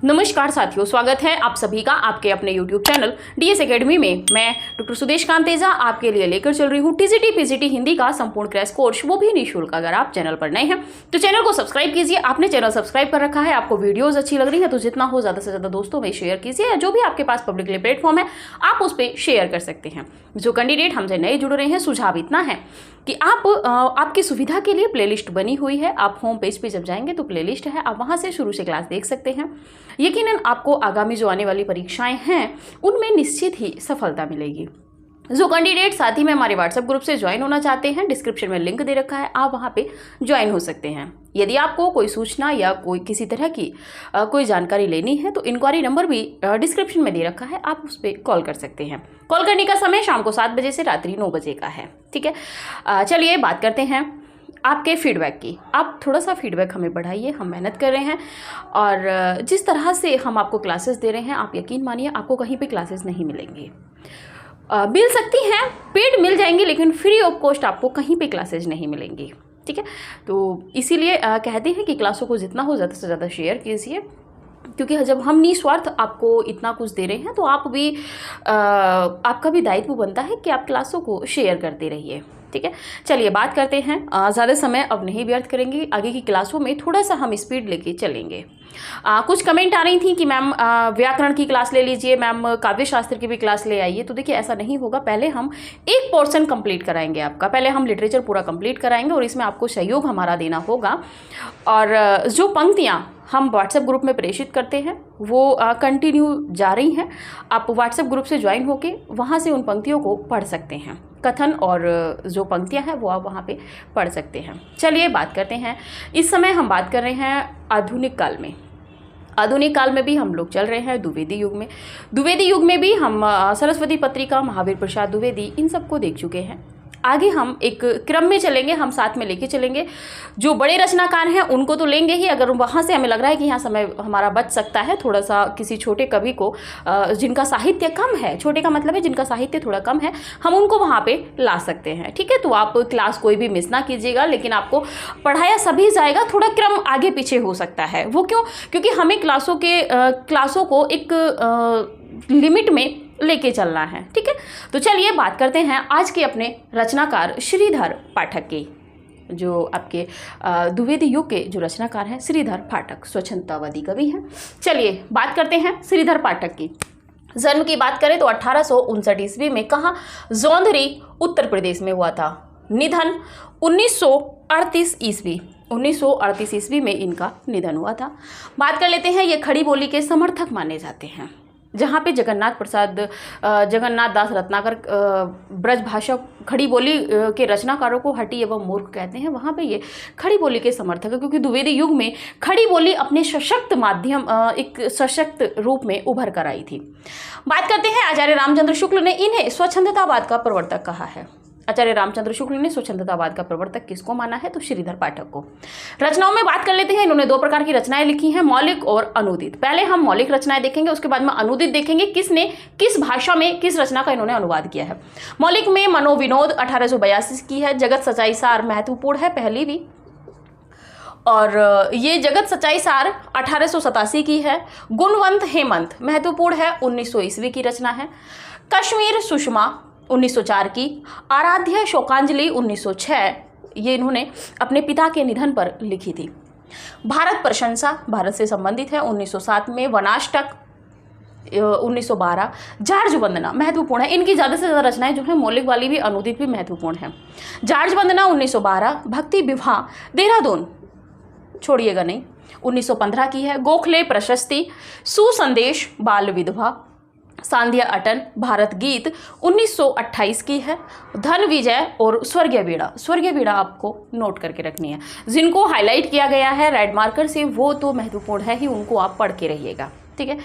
नमस्कार साथियों, स्वागत है आप सभी का आपके अपने YouTube चैनल डीएस एकेडमी में। मैं डॉक्टर सुदेश कांतेजा आपके लिए लेकर चल रही हूँ टीजीटी पीजीटी हिंदी का संपूर्ण क्रैश कोर्स, वो भी निःशुल्क। अगर आप चैनल पर नए हैं तो चैनल को सब्सक्राइब कीजिए। आपने चैनल सब्सक्राइब कर रखा है, आपको वीडियोज अच्छी लग रही है तो जितना हो ज़्यादा से ज़्यादा दोस्तों में शेयर कीजिए, या जो भी आपके पास पब्लिकली प्लेटफॉर्म है आप उस पर शेयर कर सकते हैं। जो कैंडिडेट हमसे नए जुड़ रहे हैं, सुझाव इतना है कि आपकी सुविधा के लिए प्लेलिस्ट बनी हुई है। आप होम पेज पे जब जाएंगे तो प्लेलिस्ट है, आप वहां से शुरू से क्लास देख सकते हैं। यकीनन आपको आगामी जो आने वाली परीक्षाएं हैं उनमें निश्चित ही सफलता मिलेगी। जो कैंडिडेट साथ ही में हमारे व्हाट्सएप ग्रुप से ज्वाइन होना चाहते हैं, डिस्क्रिप्शन में लिंक दे रखा है, आप वहां पे ज्वाइन हो सकते हैं। यदि आपको कोई सूचना या कोई किसी तरह की कोई जानकारी लेनी है तो इंक्वायरी नंबर भी डिस्क्रिप्शन में दे रखा है, आप उस पर कॉल कर सकते हैं। कॉल करने का समय शाम को 7 बजे से रात्रि 9 बजे का है। ठीक है, चलिए बात करते हैं आपके फीडबैक की। आप थोड़ा सा फीडबैक हमें बढ़ाइए, हम मेहनत कर रहे हैं और जिस तरह से हम आपको क्लासेस दे रहे हैं, आप यकीन मानिए आपको कहीं पे क्लासेस नहीं मिलेंगी। मिल सकती हैं, पेड मिल जाएंगी, लेकिन फ्री ऑफ कॉस्ट आपको कहीं पे क्लासेज नहीं मिलेंगी। ठीक है, तो इसीलिए कहते हैं कि क्लासों को जितना हो ज़्यादा से ज़्यादा शेयर कीजिए, क्योंकि जब हम निस्वार्थ आपको इतना कुछ दे रहे हैं तो आपका भी दायित्व बनता है कि आप क्लासों को शेयर करते रहिए। ठीक है, चलिए बात करते हैं। ज़्यादा समय अब नहीं व्यर्थ करेंगे, आगे की क्लासों में थोड़ा सा हम स्पीड लेके चलेंगे। कुछ कमेंट आ रही थी कि मैम व्याकरण की क्लास ले लीजिए, मैम काव्य शास्त्र की भी क्लास ले आइए। तो देखिए ऐसा नहीं होगा, पहले हम एक पोर्शन कंप्लीट कराएंगे आपका, पहले हम लिटरेचर पूरा कंप्लीट कराएंगे और इसमें आपको सहयोग हमारा देना होगा। और जो पंक्तियाँ हम व्हाट्सएप ग्रुप में प्रेषित करते हैं वो कंटिन्यू जा रही हैं। आप व्हाट्सएप ग्रुप से ज्वाइन होके वहाँ से उन पंक्तियों को पढ़ सकते हैं। कथन और जो पंक्तियाँ हैं वो आप वहाँ पे पढ़ सकते हैं। चलिए बात करते हैं। इस समय हम बात कर रहे हैं आधुनिक काल में। आधुनिक काल में भी हम लोग चल रहे हैं द्विवेदी युग में। द्विवेदी युग में भी हम सरस्वती पत्रिका, महावीर प्रसाद द्विवेदी, इन सबको देख चुके हैं। आगे हम एक क्रम में चलेंगे, हम साथ में लेके चलेंगे। जो बड़े रचनाकार हैं उनको तो लेंगे ही, अगर वहाँ से हमें लग रहा है कि यहाँ समय हमारा बच सकता है, थोड़ा सा किसी छोटे कवि को जिनका साहित्य कम है, छोटे का मतलब है जिनका साहित्य थोड़ा कम है, हम उनको वहाँ पे ला सकते हैं। ठीक है, तो आप क्लास कोई भी मिस ना कीजिएगा, लेकिन आपको पढ़ाया सभी जाएगा, थोड़ा क्रम आगे पीछे हो सकता है। वो क्यों? क्योंकि हमें क्लासों को एक लिमिट में लेके चलना है। ठीक है, तो चलिए बात करते हैं आज के अपने रचनाकार श्रीधर पाठक की। जो आपके द्विवेदी युग के जो रचनाकार हैं श्रीधर पाठक, स्वच्छंदतावादी कवि हैं। चलिए बात करते हैं श्रीधर पाठक की। जन्म की बात करें तो 1859 ईस्वी में कहाँ? जौंधरी, उत्तर प्रदेश में हुआ था। निधन 1938 ईस्वी, 1938 ईस्वी में इनका निधन हुआ था। बात कर लेते हैं, ये खड़ी बोली के समर्थक माने जाते हैं। जहाँ पे जगन्नाथ दास रत्नाकर ब्रजभाषा खड़ी बोली के रचनाकारों को हठी एवं मूर्ख कहते हैं, वहाँ पे ये खड़ी बोली के समर्थक है, क्योंकि द्विवेदी युग में खड़ी बोली अपने सशक्त माध्यम, एक सशक्त रूप में उभर कर आई थी। बात करते हैं, आचार्य रामचंद्र शुक्ल ने इन्हें स्वच्छंदतावाद का प्रवर्तक कहा है। आचार्य रामचंद्र शुक्ल ने स्वच्छंदतावाद का प्रवर्तक किसको माना है? तो श्रीधर पाठक को। रचनाओं में बात कर लेते हैं। इन्होंने 2 प्रकार की रचनाएं लिखी हैं, मौलिक और अनुदित। पहले हम मौलिक रचनाएं देखेंगे, उसके बाद में अनुदित देखेंगे, किसने किस भाषा में किस रचना का इन्होंने अनुवाद किया है। मौलिक में मनोविनोद 1882 की है, जगत सच्चाई सार महत्वपूर्ण है, पहली भी। और ये जगत सच्चाई सार 1887 की है। गुणवंत हेमंत महत्वपूर्ण है, 1900 ईस्वी की रचना है। कश्मीर सुषमा 1904 की। आराध्य शोकांजलि 1906, ये इन्होंने अपने पिता के निधन पर लिखी थी। भारत प्रशंसा भारत से संबंधित है, 1907 में। वनाष्टक 1912। जार्ज वंदना महत्वपूर्ण है, इनकी ज़्यादा से ज़्यादा रचनाएं जो है मौलिक वाली भी अनुदित भी महत्वपूर्ण है। जार्ज वंदना 1912। भक्ति विवाह देहरादून, छोड़िएगा नहीं, 1915 की है। गोखले प्रशस्ति, सुसंदेश बाल विधवा, सांध्या अटन, भारत गीत 1928 की है। धन विजय और स्वर्गीय वीणा, स्वर्गीय वीणा आपको नोट करके रखनी है। जिनको हाईलाइट किया गया है रेड मार्कर से वो तो महत्वपूर्ण है ही, उनको आप पढ़ के रहिएगा। ठीक है,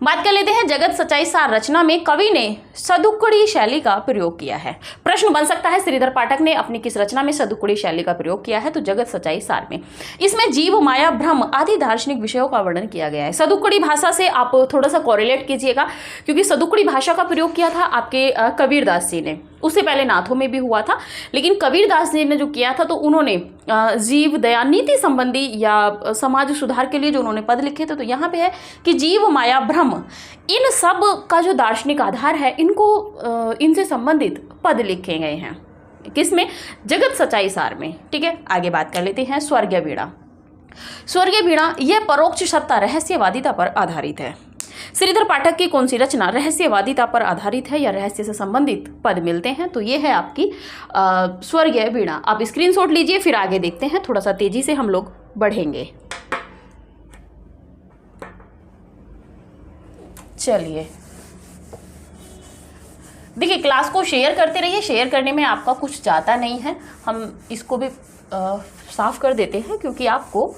बात कर लेते हैं जगत सच्चाई सार रचना में कवि ने सदुक्कड़ी शैली का प्रयोग किया है। प्रश्न बन सकता है श्रीधर पाठक ने अपनी किस रचना में सदुक्कड़ी शैली का प्रयोग किया है? तो जगत सच्चाई सार में। इसमें जीव, माया, भ्रम आदि दार्शनिक विषयों का वर्णन किया गया है। सदुक्कड़ी भाषा से आप थोड़ा सा कोरिलेट कीजिएगा, क्योंकि सदुक्कड़ी भाषा का प्रयोग किया था आपके कबीरदास जी ने। उससे पहले नाथों में भी हुआ था। लेकिन कबीरदास जी ने जो किया था तो उन्होंने जीव दया नीति संबंधी या समाज सुधार के लिए जो उन्होंने पद लिखे थे, तो यहाँ पे है कि जीव माया ब्रह्म, इन सब का जो दार्शनिक आधार है, इनको इनसे संबंधित पद लिखे गए हैं। किसमें? जगत सच्चाई सार में। ठीक है, आगे बात कर लेते हैं स्वर्गीय वीणा। स्वर्गीय वीणा यह परोक्ष सत्ता रहस्यवादिता पर आधारित है। श्रीधर पाठक की कौन सी रचना रहस्यवादिता पर आधारित है या रहस्य से संबंधित पद मिलते हैं? तो ये है आपकी स्वर्गीय वीणा। आप स्क्रीनशॉट लीजिए, फिर आगे देखते हैं, थोड़ा सा तेजी से हम लोग बढ़ेंगे। चलिए देखिए, क्लास को शेयर करते रहिए, शेयर करने में आपका कुछ जाता नहीं है। हम इसको भी साफ कर देते हैं क्योंकि आपको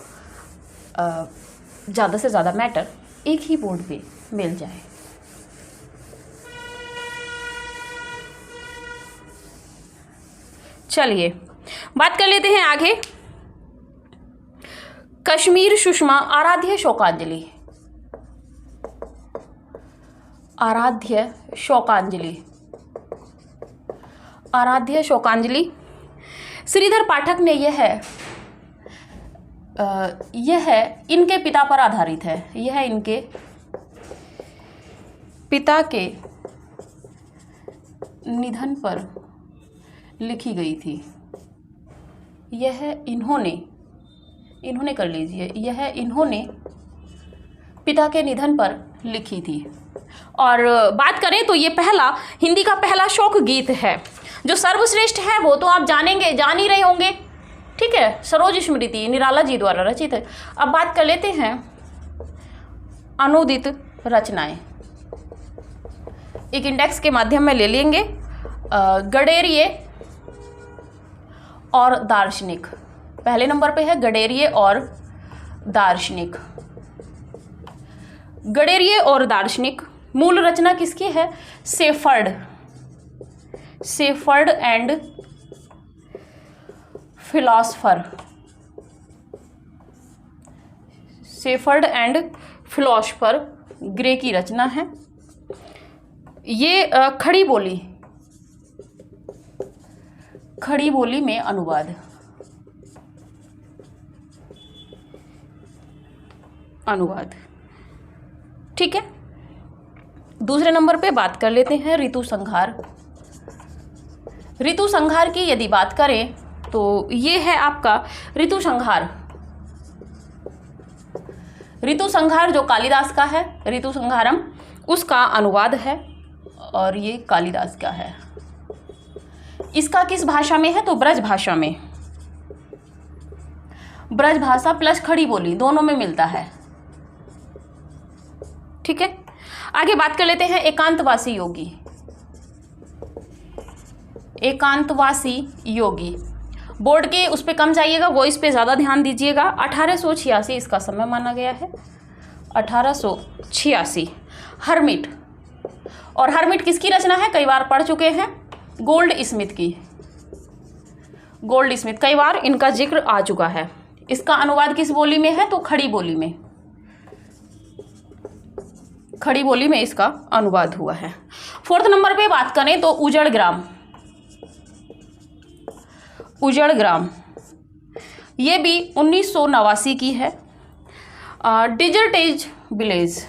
ज़्यादा से ज़्यादा मैटर एक ही बोर्ड पे मिल जाए। चलिए बात कर लेते हैं आगे। कश्मीर सुषमा आराध्य शोकांजलि। आराध्य शोकांजलि, आराध्य शोकांजलि श्रीधर पाठक ने यह है इनके पिता पर आधारित है। यह इनके पिता के निधन पर लिखी गई थी। यह इन्होंने कर लीजिए, यह इन्होंने पिता के निधन पर लिखी थी। और बात करें तो ये हिंदी का पहला शोक गीत है। जो सर्वश्रेष्ठ है वो तो आप जान ही रहे होंगे। ठीक है, सरोज स्मृति निराला जी द्वारा रचित है। अब बात कर लेते हैं अनुदित रचनाएं। एक इंडेक्स के माध्यम में ले लेंगे। गडेरिये और दार्शनिक, पहले नंबर पे है गडेरिये और दार्शनिक। गडेरिये और दार्शनिक मूल रचना किसकी है? Shepherd and philosopher. Shepherd and philosopher grey की रचना है। ये खड़ी बोली में अनुवाद। ठीक है, दूसरे नंबर पे बात कर लेते हैं ऋतु संहार। ऋतु संहार की यदि बात करें तो ये है आपका ऋतु संहार। ऋतु संहार जो कालिदास का है, ऋतु संहारम, उसका अनुवाद है और ये कालिदास का है। इसका किस भाषा में है? तो ब्रज भाषा में। ब्रज भाषा प्लस खड़ी बोली दोनों में मिलता है। ठीक है, आगे बात कर लेते हैं एकांतवासी योगी। एकांतवासी योगी बोर्ड के उस पे कम जाइएगा, वॉइस पे ज़्यादा ध्यान दीजिएगा। 1886 इसका समय माना गया है। 1886 हर्मिट। और हर्मिट किसकी रचना है? कई बार पढ़ चुके हैं, गोल्ड स्मिथ की। गोल्ड स्मिथ कई बार इनका जिक्र आ चुका है। इसका अनुवाद किस बोली में है? तो खड़ी बोली में। खड़ी बोली में इसका अनुवाद हुआ है। फोर्थ नंबर पे बात करें तो उजड़ ग्राम। उजड़ ग्राम ये भी 1989 की है। डिजर्टेज विलेज।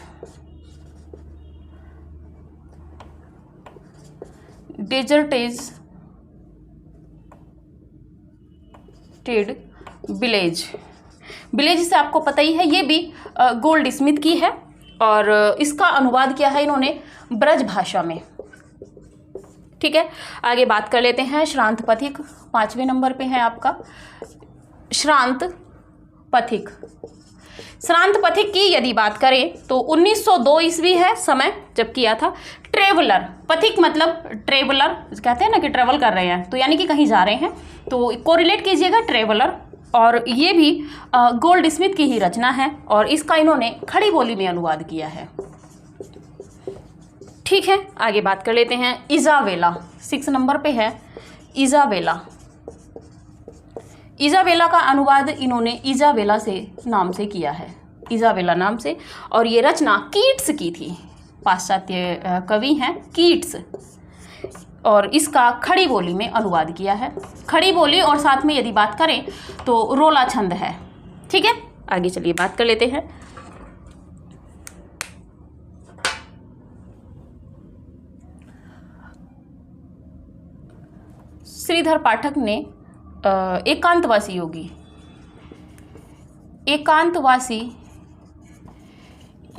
विलेज से आपको पता ही है, ये भी गोल्ड स्मिथ की है और इसका अनुवाद किया है इन्होंने ब्रज भाषा में। ठीक है, आगे बात कर लेते हैं श्रांत पथिक। 5वें नंबर पे है आपका श्रांत पथिक। श्रांत पथिक की यदि बात करें तो 1902 ईस्वी है समय जब किया था। ट्रेवलर, पथिक मतलब ट्रेवलर, कहते हैं ना कि ट्रेवल कर रहे हैं, तो यानी कि कहीं जा रहे हैं, तो कोरिलेट कीजिएगा ट्रेवलर। और ये भी गोल्ड स्मिथ की ही रचना है और इसका इन्होंने खड़ी बोली में अनुवाद किया है। ठीक है, आगे बात कर लेते हैं इजाबेला। 6 नंबर पे है इजाबेला। इजाबेला का अनुवाद इन्होंने इजाबेला से नाम से किया है, इजाबेला नाम से। और ये रचना कीट्स की थी, पाश्चात्य कवि हैं कीट्स। और इसका खड़ी बोली में अनुवाद किया है। खड़ी बोली और साथ में यदि बात करें तो रोला छंद है। ठीक है, आगे चलिए बात कर लेते हैं। श्रीधर पाठक ने एकांतवासी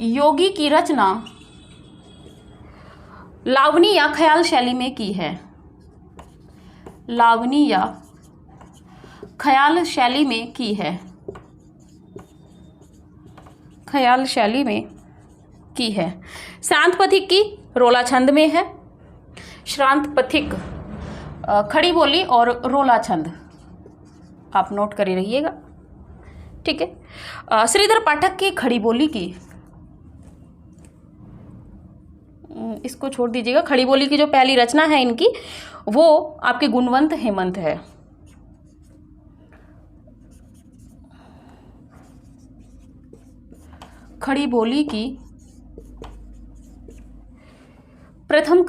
योगी की रचना लावनी या ख्याल शैली में की है। लावनी या ख्याल शैली में की है। ख्याल शैली में की है। श्रांत पथिक की रोला छंद में है। श्रांत पथिक खड़ी बोली और रोला छंद आप नोट करे रहिएगा। ठीक है, श्रीधर पाठक की खड़ी बोली की, इसको छोड़ दीजिएगा। खड़ी बोली की जो पहली रचना है इनकी वो आपके गुणवंत हेमंत है। खड़ी बोली की प्रथम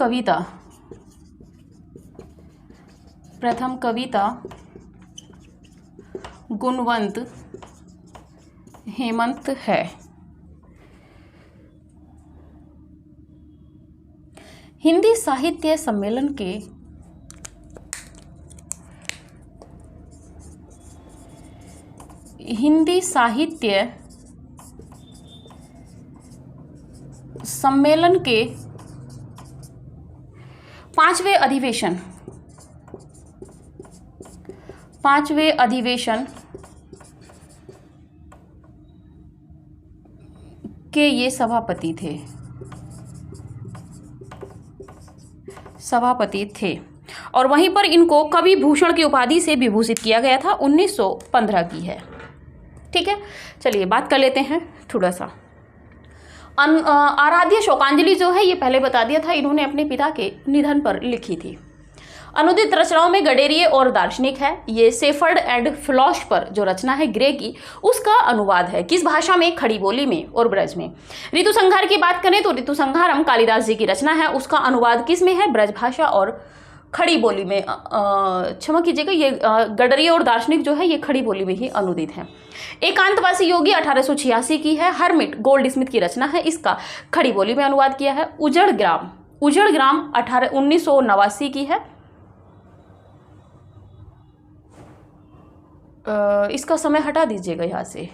कविता गुणवंत हेमंत है। हिंदी साहित्य सम्मेलन के पांचवें अधिवेशन के ये सभापति थे और वहीं पर इनको कवि भूषण की उपाधि से विभूषित किया गया था। 1915 की है। ठीक है, चलिए बात कर लेते हैं थोड़ा सा। आराध्य शोकांजलि जो है ये पहले बता दिया था, इन्होंने अपने पिता के निधन पर लिखी थी। अनुदित रचनाओं में गडेरिये और दार्शनिक है। ये सेफर्ड एंड फिलॉसफर जो रचना है ग्रे की, उसका अनुवाद है। किस भाषा में? खड़ी बोली में और ब्रज में। ऋतु संहार की बात करें तो ऋतु संहारम कालिदास जी की रचना है, उसका अनुवाद किस में है? ब्रज भाषा और खड़ी बोली में। क्षमा कीजिएगा, ये गडरिये और दार्शनिक जो है ये खड़ी बोली में ही अनुदित है। एकांतवासी योगी 1886 की है। हरमिट गोल्ड स्मिथ की रचना है, इसका खड़ी बोली में अनुवाद किया है। उजड़ ग्राम 1989 की है। इसका समय हटा दीजिएगा यहाँ से।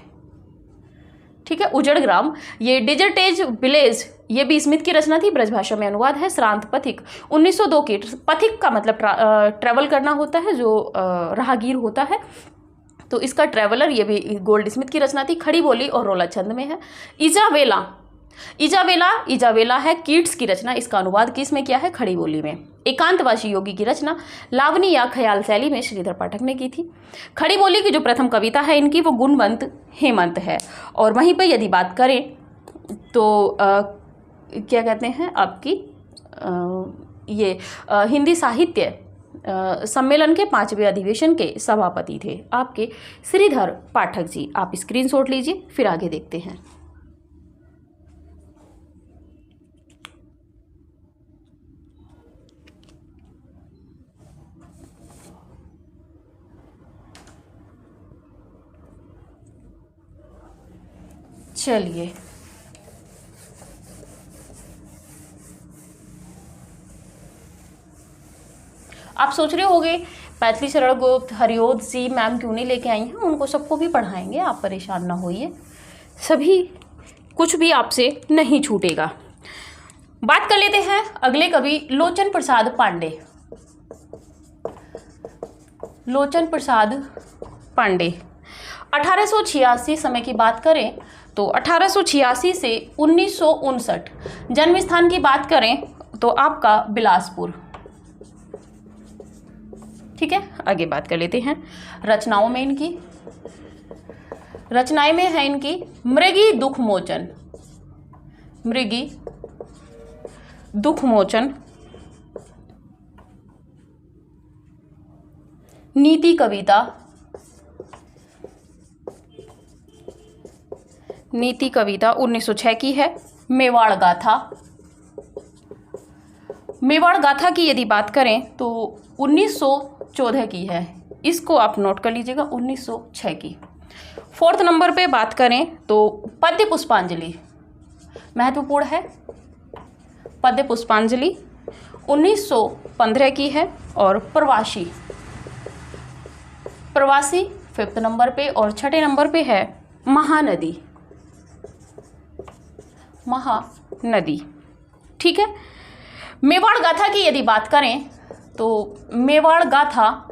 ठीक है, उजड़ ग्राम। ये डिजर्टेज विलेज, ये भी स्मिथ की रचना थी, ब्रजभाषा में अनुवाद है। श्रांत पथिक 1902 की। पथिक का मतलब ट्रैवल करना होता है, जो राहगीर होता है, तो इसका ट्रैवलर, ये भी गोल्ड स्मिथ की रचना थी। खड़ी बोली और रोला छंद में है। इजावेला है कीट्स की रचना, इसका अनुवाद किस में किया है? खड़ी बोली में। एकांतवासी योगी की रचना लावनी या ख्याल शैली में श्रीधर पाठक ने की थी। खड़ी बोली की जो प्रथम कविता है इनकी वो गुणवंत हेमंत है। और वहीं पर यदि बात करें तो क्या कहते हैं आपकी ये हिंदी साहित्य सम्मेलन के 5वें अधिवेशन के सभापति थे आपके श्रीधर पाठक जी। आप स्क्रीनशॉट लीजिए, फिर आगे देखते हैं। चलिए आप सोच रहे होंगे पैतली शरण गुप्त, हरिओध जी मैम क्यों नहीं लेके आई हैं? उनको सबको भी पढ़ाएंगे, आप परेशान ना होइए, सभी कुछ भी आपसे नहीं छूटेगा। बात कर लेते हैं अगले कवि लोचन प्रसाद पांडे। 1886 समय की बात करें तो 1886 से 1959। जन्म स्थान की बात करें तो आपका बिलासपुर। ठीक है, आगे बात कर लेते हैं रचनाएं में है इनकी मृगी दुख मोचन, नीति कविता 1906 की है। मेवाड़ मेवाड़ गाथा की यदि बात करें तो 1914 की है, इसको आप नोट कर लीजिएगा, 1906 की। 4th नंबर पे बात करें तो पद्य पुष्पांजलि महत्वपूर्ण है। पद्य पुष्पांजलि 1915 की है। और प्रवासी 5th नंबर पे। और 6ठे नंबर पे है महानदी। महानदी, ठीक है। मेवाड़ गाथा की यदि बात करें तो मेवाड़ गाथा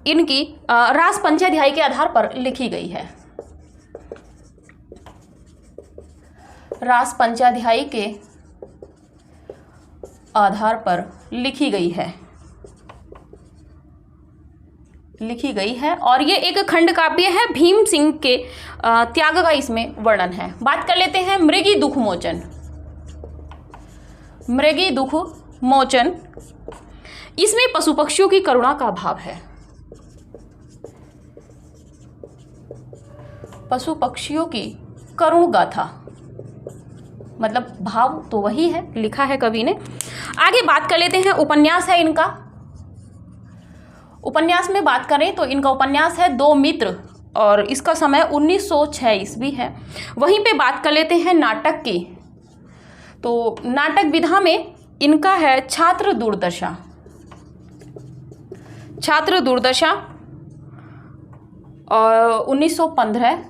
इनकी रास पंचाध्यायी के आधार पर लिखी गई है। रास पंचाध्यायी के आधार पर लिखी गई है और ये एक खंड काव्य है। भीम सिंह के त्याग का इसमें वर्णन है। बात कर लेते हैं मृगी दुख मोचन। मृगी दुख मोचन, इसमें पशु पक्षियों की करुणा का भाव है। पशु पक्षियों की करुण गाथा, मतलब भाव तो वही है, लिखा है कवि ने। आगे बात कर लेते हैं, उपन्यास है इनका। उपन्यास में बात करें तो इनका उपन्यास है दो मित्र और इसका समय 1906 ईस्वी है। वहीं पे बात कर लेते हैं नाटक की, तो नाटक विधा में इनका है छात्र दुर्दशा। छात्र दुर्दशा और 1915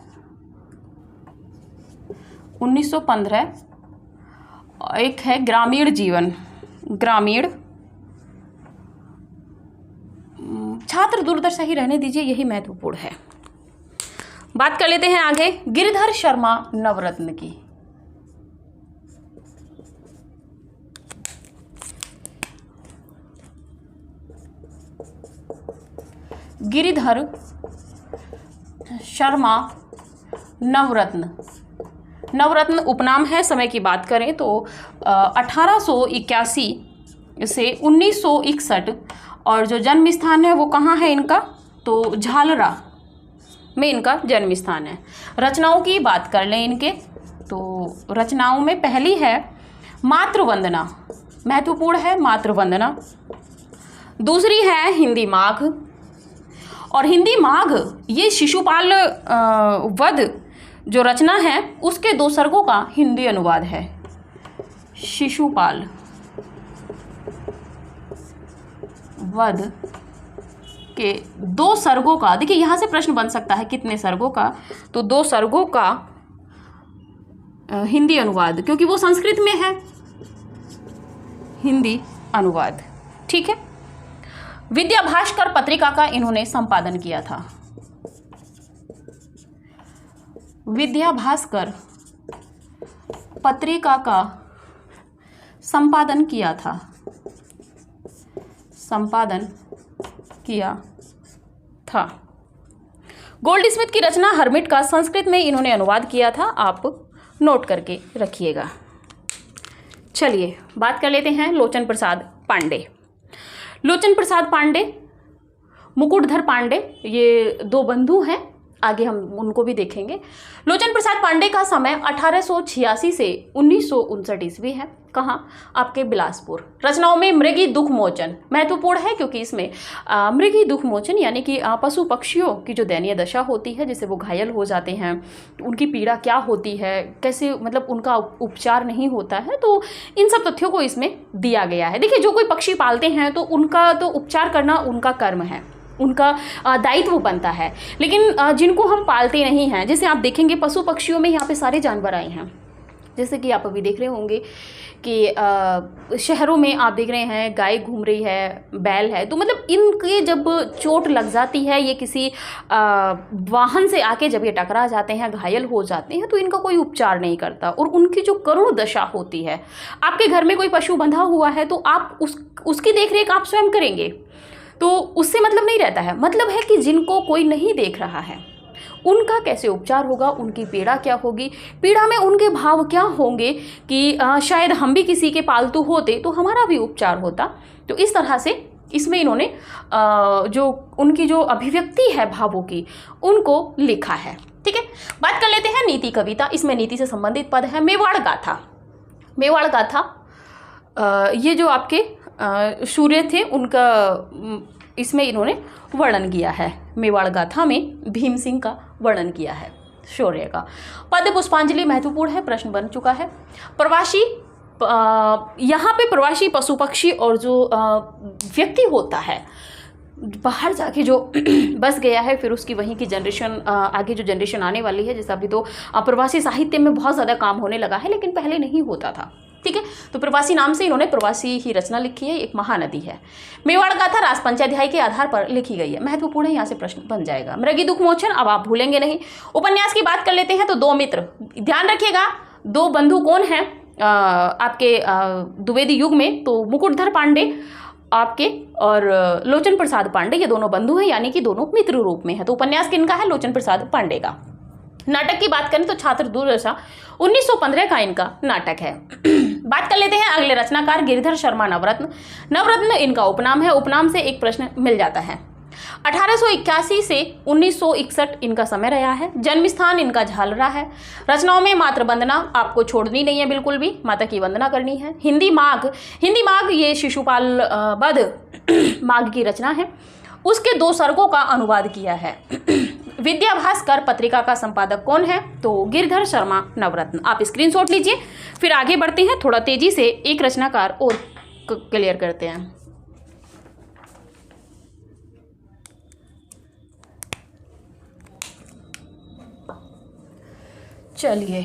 एक है ग्रामीण जीवन। ग्रामीण, छात्र दुर्दशा ही रहने दीजिए, यही महत्वपूर्ण है। बात कर लेते हैं आगे गिरिधर शर्मा नवरत्न की। गिरिधर शर्मा नवरत्न, नवरत्न उपनाम है। समय की बात करें तो 1881 से 1961 और जो जन्म स्थान है वो कहाँ है इनका, तो झालरा में इनका जन्म स्थान है। रचनाओं की बात कर लें इनके, तो रचनाओं में पहली है मातृवंदना, महत्वपूर्ण है मातृवंदना। दूसरी है हिंदी माघ, और हिंदी माघ ये शिशुपाल वध जो रचना है उसके 2 सर्गों का हिंदी अनुवाद है। शिशुपाल वध के 2 सर्गों का, देखिए यहाँ से प्रश्न बन सकता है कितने सर्गों का, तो 2 सर्गों का हिंदी अनुवाद, क्योंकि वो संस्कृत में है, हिंदी अनुवाद, ठीक है। विद्या भास्कर पत्रिका का इन्होंने संपादन किया था। विद्या भास्कर पत्रिका का संपादन किया था, संपादन किया था। गोल्डस्मिथ की रचना हर्मिट का संस्कृत में इन्होंने अनुवाद किया था, आप नोट करके रखिएगा। चलिए बात कर लेते हैं लोचन प्रसाद पांडे। लोचन प्रसाद पांडे, मुकुटधर पांडे, ये 2 बंधु हैं, आगे हम उनको भी देखेंगे। लोचन प्रसाद पांडे का समय 1886 से 1959 ईस्वी है। कहाँ, आपके बिलासपुर। रचनाओं में मृगी दुख मोचन महत्वपूर्ण है, क्योंकि इसमें मृगी दुख मोचन यानी कि पशु पक्षियों की जो दयनीय दशा होती है, जिससे वो घायल हो जाते हैं, उनकी पीड़ा क्या होती है, कैसे मतलब उनका उपचार नहीं होता है, तो इन सब तथ्यों को इसमें दिया गया है। देखिए, जो कोई पक्षी पालते हैं तो उनका तो उपचार करना उनका कर्म है, उनका दायित्व बनता है। लेकिन जिनको हम पालते नहीं हैं, जैसे आप देखेंगे पशु पक्षियों में यहाँ पे सारे जानवर आए हैं, जैसे कि आप अभी देख रहे होंगे कि शहरों में आप देख रहे हैं गाय घूम रही है, बैल है, तो मतलब इनके जब चोट लग जाती है, ये किसी वाहन से आके जब ये टकरा जाते हैं, घायल हो जाते हैं, तो इनका कोई उपचार नहीं करता और उनकी जो करुण दशा होती है। आपके घर में कोई पशु बंधा हुआ है तो आप उसकी देखरेख आप स्वयं करेंगे, तो उससे मतलब नहीं रहता है। मतलब है कि जिनको कोई नहीं देख रहा है उनका कैसे उपचार होगा, उनकी पीड़ा क्या होगी, पीड़ा में उनके भाव क्या होंगे कि शायद हम भी किसी के पालतू होते तो हमारा भी उपचार होता। तो इस तरह से इसमें इन्होंने जो उनकी जो अभिव्यक्ति है भावों की, उनको लिखा है। ठीक है, बात कर लेते हैं नीति कविता। इसमें नीति से संबंधित पद है मेवाड़ गाथा। मेवाड़ गाथा ये जो आपके सूर्य थे उनका इसमें इन्होंने वर्णन किया है। मेवाड़ गाथा में भीम सिंह का वर्णन किया है शौर्य का। पद्य पुष्पांजलि महत्वपूर्ण है, प्रश्न बन चुका है। प्रवासी, यहाँ पे प्रवासी पशु पक्षी और जो व्यक्ति होता है बाहर जाके जो बस गया है, फिर उसकी वहीं की जनरेशन, आगे जो जनरेशन आने वाली है, जैसा अभी तो प्रवासी साहित्य में बहुत ज़्यादा काम होने लगा है, लेकिन पहले नहीं होता था। ठीक है, तो प्रवासी नाम से इन्होंने प्रवासी ही रचना लिखी है। एक महानदी है। मेवाड़ गाथा रास पंचाध्याय के आधार पर लिखी गई है, महत्वपूर्ण है, यहाँ से प्रश्न बन जाएगा। मृगी दुख मोचन, अब आप भूलेंगे नहीं। उपन्यास की बात कर लेते हैं तो दो मित्र, ध्यान रखिएगा, दो बंधु कौन हैं आपके द्विवेदी युग में, तो मुकुटधर पांडे आपके और लोचन प्रसाद पांडे, ये दोनों बंधु हैं, यानी कि दोनों मित्र रूप में है। तो उपन्यास किनका है? लोचन प्रसाद पांडे का। नाटक की बात करें तो छात्र दुर्दशा 1915 का इनका नाटक है। बात कर लेते हैं अगले रचनाकार गिरिधर शर्मा नवरत्न। नवरत्न इनका उपनाम है, उपनाम से एक प्रश्न मिल जाता है। 1881 से 1961 इनका समय रहा है। जन्म स्थान इनका झालरा है। रचनाओं में मातृ वंदना आपको छोड़नी नहीं है, बिल्कुल भी माता की वंदना करनी है। हिंदी माघ ये शिशुपाल वध माघ की रचना है, उसके 2 सर्गों का अनुवाद किया है। विद्या भास्कर पत्रिका का संपादक कौन है? तो गिरिधर शर्मा नवरत्न। आप स्क्रीनशॉट लीजिए, फिर आगे बढ़ते हैं, थोड़ा तेजी से एक रचनाकार और क्लियर करते हैं। चलिए,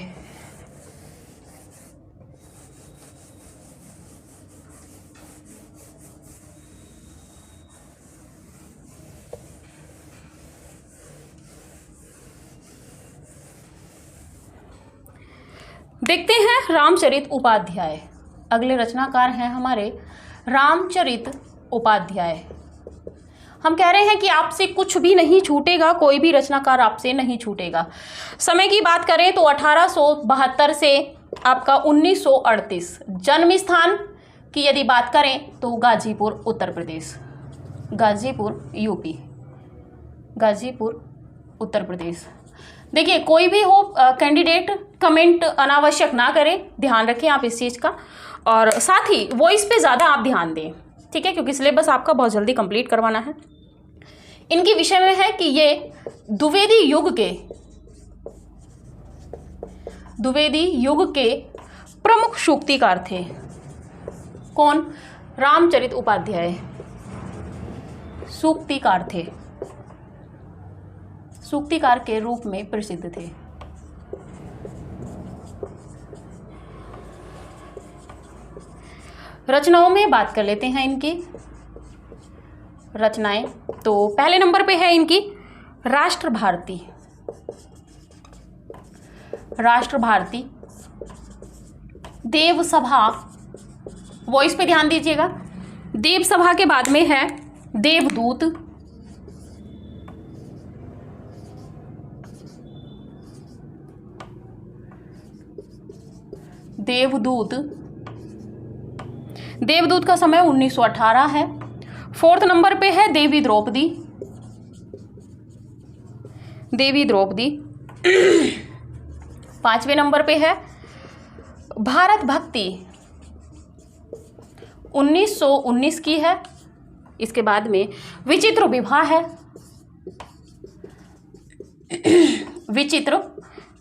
देखते हैं रामचरित उपाध्याय। अगले रचनाकार हैं हमारे रामचरित उपाध्याय। हम कह रहे हैं कि आपसे कुछ भी नहीं छूटेगा, कोई भी रचनाकार आपसे नहीं छूटेगा। समय की बात करें तो 1872 से आपका 1938। जन्म स्थान की यदि बात करें तो गाजीपुर उत्तर प्रदेश, गाजीपुर यूपी, गाजीपुर उत्तर प्रदेश। देखिए, कोई भी हो कैंडिडेट कमेंट अनावश्यक ना करें, ध्यान रखें आप इस चीज़ का, और साथ ही वॉइस पे ज़्यादा आप ध्यान दें, ठीक है, क्योंकि सिलेबस आपका बहुत जल्दी कंप्लीट करवाना है। इनके विषय में है कि ये द्विवेदी युग के प्रमुख सूक्तिकार थे। कौन? रामचरित उपाध्याय सूक्तिकार थे, सूक्तिकार के रूप में प्रसिद्ध थे। रचनाओं में बात कर लेते हैं इनकी रचनाएं। तो पहले नंबर पे है इनकी राष्ट्र भारती, देव सभा, वॉइस पे ध्यान दीजिएगा। देव सभा के बाद में है देवदूत, देवदूत का समय 1918 है। 4th नंबर पे है देवी द्रौपदी, 5वें नंबर पे है भारत भक्ति, 1919 की है। इसके बाद में विचित्र विवाह है, विचित्र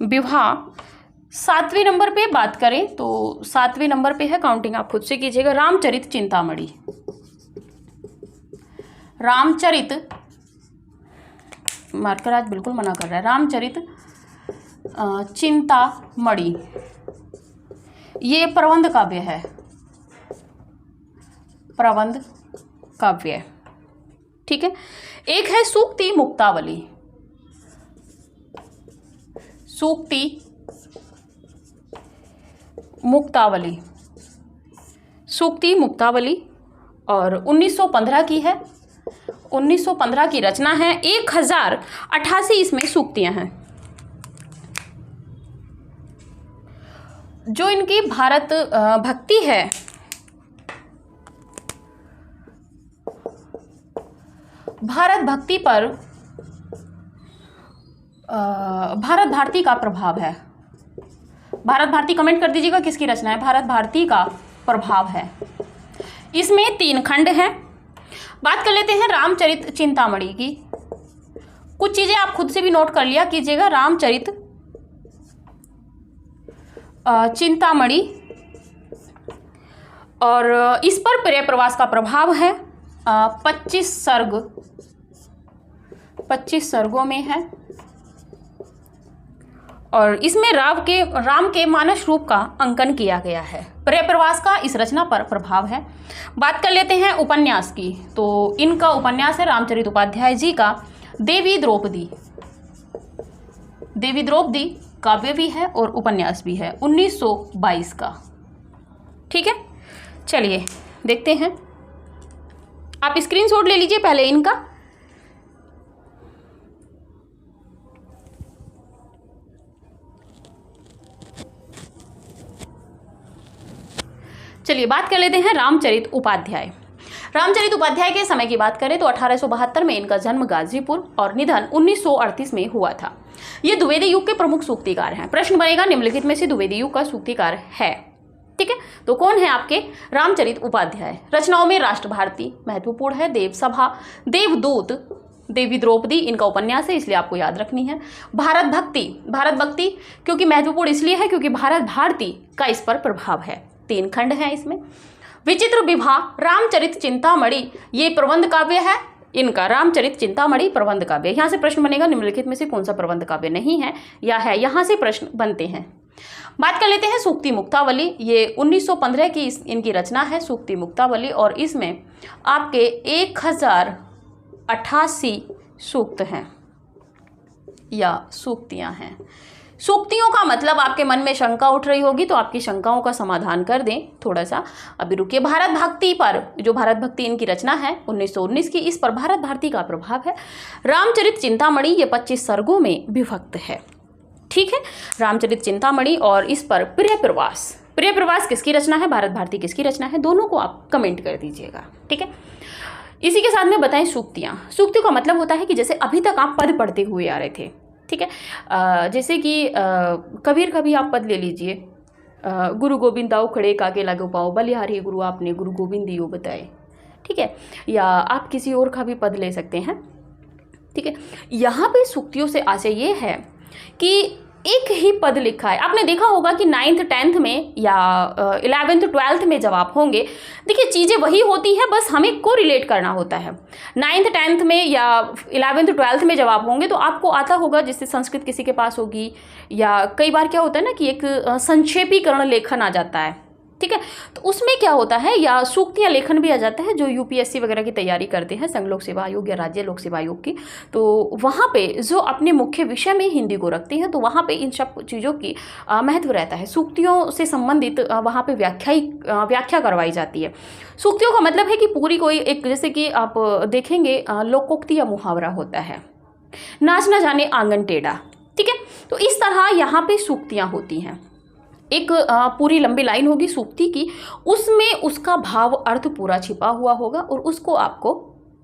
विवाह। 7वें नंबर पे बात करें तो 7वें नंबर पे है, काउंटिंग आप खुद से कीजिएगा, रामचरित चिंतामणि, रामचरित, मार्कर आज बिल्कुल मना कर रहा है, रामचरित चिंतामणि। ये प्रबंध काव्य है, प्रबंध काव्य, ठीक है। एक है सूक्ति मुक्तावली, सूक्ति मुक्तावली, सूक्ति मुक्तावली, और 1915 की है, 1915 की रचना है। 1088 इसमें सूक्तियां हैं। जो इनकी भारत भक्ति है, भारत भक्ति पर भारत भारती का प्रभाव है। भारत भारती कमेंट कर दीजिएगा किसकी रचना है। भारत भारती का प्रभाव है। इसमें 3 खंड हैं। बात कर लेते हैं रामचरित चिंतामणि की। कुछ चीजें आप खुद से भी नोट कर लिया कीजिएगा। रामचरित चिंतामणि, और इस पर प्रिय प्रवास का प्रभाव है। 25 सर्गों में है, और इसमें राम के मानस रूप का अंकन किया गया है। प्रिय प्रवास का इस रचना पर प्रभाव है। बात कर लेते हैं उपन्यास की, तो इनका उपन्यास है रामचरित उपाध्याय जी का देवी द्रौपदी। देवी द्रौपदी काव्य भी है और उपन्यास भी है, 1922 का। ठीक है, चलिए देखते हैं। आप स्क्रीनशॉट ले लीजिए पहले इनका। चलिए बात कर लेते हैं रामचरित उपाध्याय। रामचरित उपाध्याय के समय की बात करें तो 1872 में इनका जन्म गाजीपुर और निधन 1938 में हुआ था। ये द्विवेदी युग के प्रमुख सूक्तिकार हैं। प्रश्न बनेगा निम्नलिखित में से द्विवेदी युग का सूक्तिकार है। ठीक है, तो कौन है आपके रामचरित उपाध्याय? रचनाओं में राष्ट्र भारती महत्वपूर्ण है, देव सभा, देवदूत, देवी द्रौपदी इनका उपन्यास है, इसलिए आपको याद रखनी है। भारत भक्ति क्योंकि महत्वपूर्ण इसलिए है क्योंकि भारत भारती का इस पर प्रभाव है। 3 खंड हैं इसमें। विचित्र विवाह, रामचरित चिंतामणि, ये प्रबंध काव्य है इनका। रामचरित चिंतामणि प्रबंध काव्य। यहाँ से प्रश्न बनेगा निम्नलिखित में से कौन सा प्रबंध काव्य नहीं है या है, यहाँ से प्रश्न बनते हैं। बात कर लेते हैं सूक्ति मुक्तावली। ये 1915 की इनकी रचना है सूक्ति मुक्तावली, और इसमें आपके 1088 सूक्त हैं या सूक्तियां हैं। सूक्तियों का मतलब आपके मन में शंका उठ रही होगी, तो आपकी शंकाओं का समाधान कर दें थोड़ा सा। अभी रुकिए। भारत भक्ति पर, जो भारत भक्ति इनकी रचना है 1919 की, इस पर भारत भारती का प्रभाव है। रामचरित चिंतामणि ये 25 सर्गों में विभक्त है। ठीक है, रामचरित चिंतामणि, और इस पर प्रिय प्रवास किसकी रचना है, भारत भारती किसकी रचना है, दोनों को आप कमेंट कर दीजिएगा। ठीक है, इसी के साथ में बताएं सूक्तियाँ। सूक्तियों का मतलब होता है कि जैसे अभी तक आप पद पढ़ते हुए आ रहे थे। ठीक है, जैसे कि कबीर का भी आप पद ले लीजिए। गुरु गोविंद दाऊ खड़े काके लागो पाओ, बलिहारी गुरु आपने गुरु गोविंद दियो बताए। ठीक है, या आप किसी और का भी पद ले सकते हैं। ठीक है, यहाँ पे सूक्तियों से आशय ये है कि एक ही पद लिखा है। आपने देखा होगा कि 9th 10th में या 11th 12th में जब आप होंगे, देखिए चीज़ें वही होती हैं, बस हमें को रिलेट करना होता है। 9th 10th में या 11th 12th में जब आप होंगे तो आपको आता होगा, जैसे संस्कृत किसी के पास होगी, या कई बार क्या होता है ना कि एक संक्षेपीकरण लेखन आ जाता है। ठीक है, तो उसमें क्या होता है, या सूक्तियाँ लेखन भी आ जाता है, जो यूपीएससी वगैरह की तैयारी करते हैं, संघ लोक सेवा आयोग या राज्य लोक सेवा आयोग की, तो वहाँ पे जो अपने मुख्य विषय में हिंदी को रखते हैं, तो वहाँ पे इन सब चीज़ों की महत्व रहता है। सूक्तियों से संबंधित वहाँ पे व्याख्या करवाई जाती है। सूक्तियों का मतलब है कि पूरी कोई एक, जैसे कि आप देखेंगे लोकोक्ति या मुहावरा होता है, नाच ना जाने आंगन टेढ़ा। ठीक है, तो इस तरह यहाँ पे सूक्तियाँ होती हैं। एक पूरी लंबी लाइन होगी सूक्ति की, उसमें उसका भाव अर्थ पूरा छिपा हुआ होगा, और उसको आपको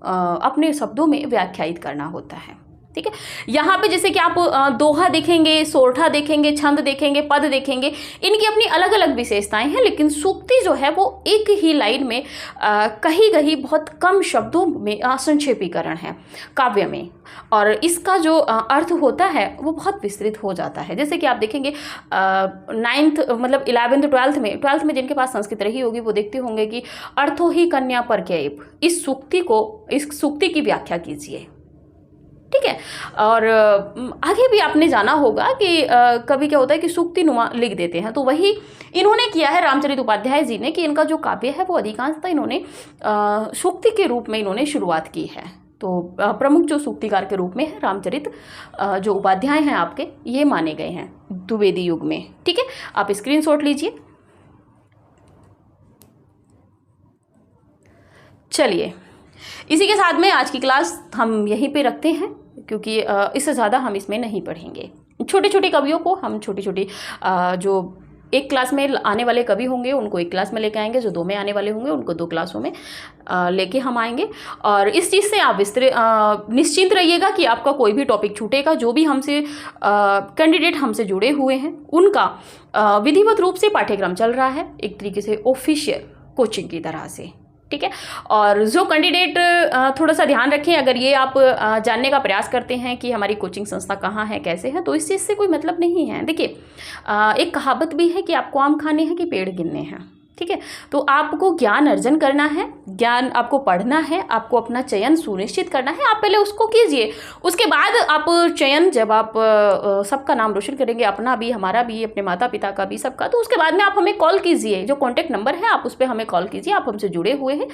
अपने शब्दों में व्याख्यायित करना होता है। ठीक है, यहाँ पे जैसे कि आप दोहा देखेंगे, सोरठा देखेंगे, छंद देखेंगे, पद देखेंगे, इनकी अपनी अलग अलग विशेषताएं हैं, लेकिन सूक्ति जो है वो एक ही लाइन में कहीं कहीं बहुत कम शब्दों में संक्षेपीकरण है काव्य में, और इसका जो अर्थ होता है वो बहुत विस्तृत हो जाता है। जैसे कि आप देखेंगे 9th मतलब 11th 12th में जिनके पास संस्कृत रही होगी वो देखते होंगे कि अर्थो ही कन्या पर कैप, इस सूक्ति की व्याख्या कीजिए। ठीक है, और आगे भी आपने जाना होगा कि कभी क्या होता है कि सूक्ति नुमा लिख देते हैं, तो वही इन्होंने किया है रामचरित उपाध्याय जी ने, कि इनका जो काव्य है वो अधिकांशतः इन्होंने सूक्ति के रूप में इन्होंने शुरुआत की है। तो प्रमुख जो सूक्तिकार के रूप में है रामचरित जो उपाध्याय हैं आपके, ये माने गए हैं द्विवेदी युग में। ठीक है, आप स्क्रीनशॉट लीजिए। चलिए, इसी के साथ में आज की क्लास हम यहीं पे रखते हैं, क्योंकि इससे ज़्यादा हम इसमें नहीं पढ़ेंगे। छोटे छोटे कवियों को हम छोटी छोटी जो एक क्लास में आने वाले कभी होंगे उनको एक क्लास में लेके आएंगे, जो 2 में आने वाले होंगे उनको 2 क्लासों में लेके हम आएंगे। और इस चीज़ से आप निश्चिंत रहिएगा कि आपका कोई भी टॉपिक छूटेगा। जो भी हमसे कैंडिडेट हमसे जुड़े हुए हैं उनका विधिवत रूप से पाठ्यक्रम चल रहा है, एक तरीके से ऑफिशियल कोचिंग की तरह से, ठीक है। और जो कैंडिडेट थोड़ा सा ध्यान रखें, अगर ये आप जानने का प्रयास करते हैं कि हमारी कोचिंग संस्था कहाँ है, कैसे है, तो इस चीज़ से कोई मतलब नहीं है। देखिए, एक कहावत भी है कि आपको आम खाने हैं कि पेड़ गिनने हैं, ठीक है। तो आपको ज्ञान अर्जन करना है, ज्ञान आपको पढ़ना है, आपको अपना चयन सुनिश्चित करना है। आप पहले उसको कीजिए, उसके बाद आप चयन, जब आप सबका नाम रोशन करेंगे, अपना भी, हमारा भी, अपने माता पिता का भी, सबका, तो उसके बाद में आप हमें कॉल कीजिए। जो कॉन्टैक्ट नंबर है आप उस पर हमें कॉल कीजिए। आप हमसे जुड़े हुए हैं,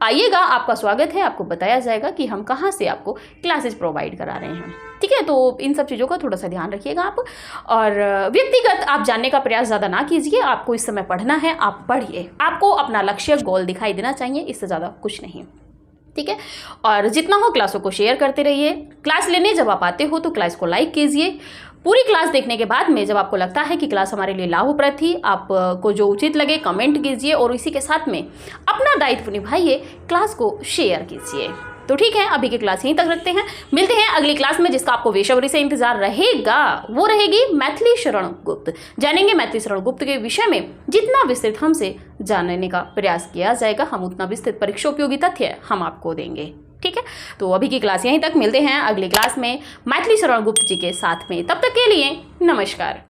आइएगा, आपका स्वागत है। आपको बताया जाएगा कि हम कहाँ से आपको क्लासेस प्रोवाइड करा रहे हैं, ठीक है। तो इन सब चीज़ों का थोड़ा सा ध्यान रखिएगा आप। और व्यक्तिगत आप जानने का प्रयास ज़्यादा ना कीजिए। आपको इस समय पढ़ना है, आप पढ़िए। आपको अपना लक्ष्य, गोल दिखाई देना चाहिए, इससे ज़्यादा कुछ नहीं, ठीक है। और जितना हो क्लासों को शेयर करते रहिए। क्लास लेने जब आप आते हो तो क्लास को लाइक कीजिए। पूरी क्लास देखने के बाद में जब आपको लगता है कि क्लास हमारे लिए लाभप्रद थी, आपको जो उचित लगे कमेंट कीजिए, और इसी के साथ में अपना दायित्व निभाइए, क्लास को शेयर कीजिए। तो ठीक है, अभी की क्लास यहीं तक रखते हैं। मिलते हैं अगली क्लास में, जिसका आपको बेसब्री से इंतजार रहेगा। वो रहेगी मैथिली शरण गुप्त। जानेंगे मैथिली शरण गुप्त के विषय में जितना विस्तृत हमसे जानने का प्रयास किया जाएगा, हम उतना विस्तृत परीक्षा उपयोगी तथ्य हम आपको देंगे, ठीक है। तो अभी की क्लास यहीं तक, मिलते हैं अगली क्लास में मैथिली शरण गुप्त जी के साथ में। तब तक के लिए नमस्कार।